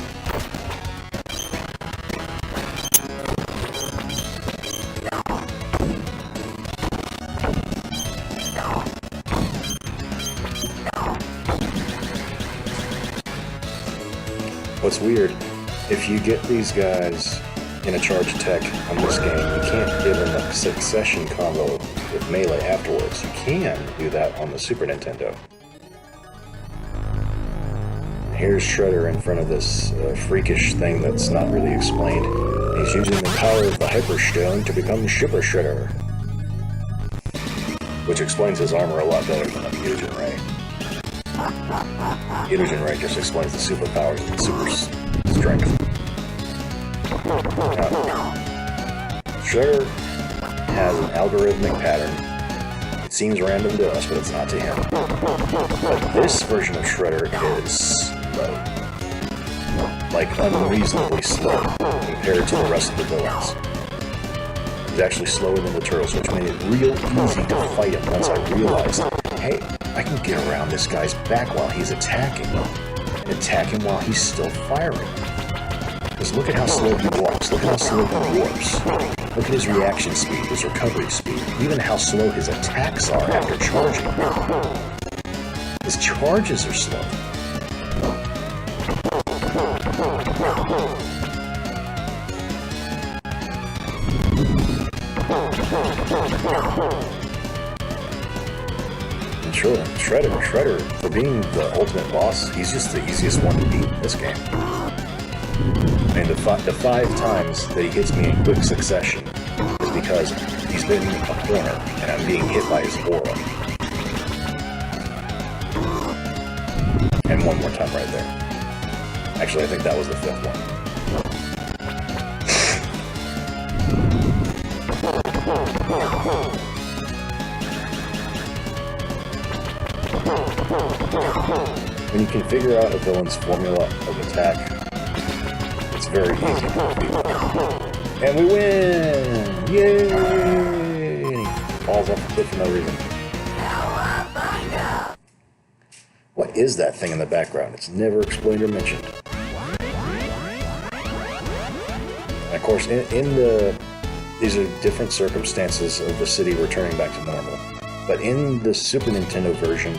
What's weird, if you get these guys in a charge attack on this game, you can't give them a succession combo with melee afterwards. You can do that on the Super Nintendo. Here's Shredder in front of this freakish thing that's not really explained. He's using the power of the Hyperstone to become Shipper Shredder, which explains his armor a lot better than a Mutagen Ray. Mutagen Ray just explains the superpowers and super strength. Shredder has an algorithmic pattern. It seems random to us, but it's not to him. But this version of Shredder is slow. Like unreasonably slow compared to the rest of the villains. He's actually slower than the Turtles, which made it real easy to fight him once I realized, hey, I can get around this guy's back while he's attacking, and attack him while he's still firing. Because look at how slow he walks, look at how slow he warps. Look at his reaction speed, his recovery speed, even how slow his attacks are after charging. His charges are slow. And Shredder, for being the ultimate boss, he's just the easiest one to beat in this game. I mean, the 5 times that he hits me in quick succession is because he's been in a corner and I'm being hit by his aura. And one more time right there. Actually, I think that was the 5th one. When you can figure out a villain's formula of attack, it's very easy to defeat. And we win! Yay! And he falls off the cliff for no reason. What is that thing in the background? It's never explained or mentioned. And of course, in the These are different circumstances of the city returning back to normal. But in the Super Nintendo version,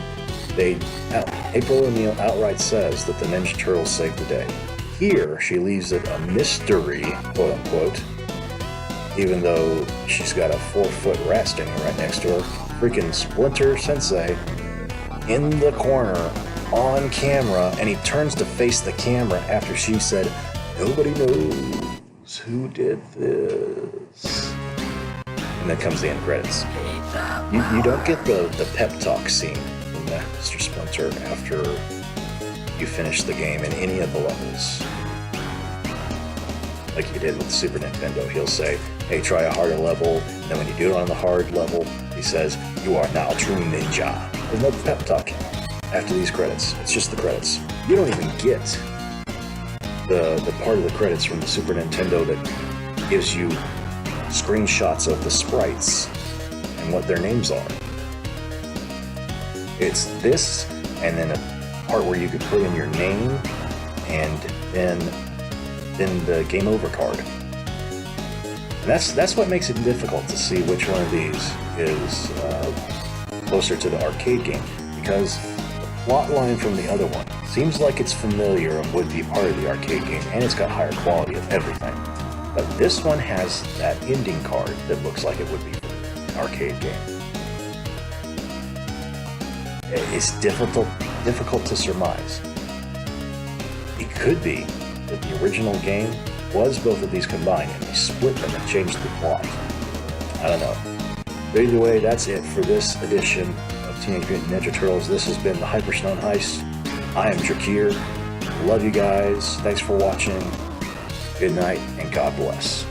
April O'Neil outright says that the Ninja Turtles saved the day. Here, she leaves it a mystery, quote unquote, even though she's got a 4-foot rat standing right next to her. Freaking Splinter Sensei in the corner on camera, and he turns to face the camera after she said, "Nobody knows who did this." And then comes the end credits. You don't get the pep talk scene from Mr. Splinter after you finish the game in any of the levels. Like you did with the Super Nintendo. He'll say, "Hey, try a harder level." And then when you do it on the hard level, he says, "You are now a true ninja." There's no pep talk after these credits. It's just the credits. You don't even get the part of the credits from the Super Nintendo that gives you screenshots of the sprites and what their names are. It's this, and then a part where you could put in your name, and then the game over card. And that's what makes it difficult to see which one of these is closer to the arcade game, because the plot line from the other one seems like it's familiar and would be part of the arcade game, and it's got higher quality of everything. But this one has that ending card that looks like it would be from an arcade game. It's difficult to surmise. It could be that the original game was both of these combined, and they split them and changed the plot. I don't know. But either way, that's it for this edition of Teenage Mutant Ninja Turtles. This has been the Hyperstone Heist. I am Drakir. Love you guys. Thanks for watching. Good night, and God bless.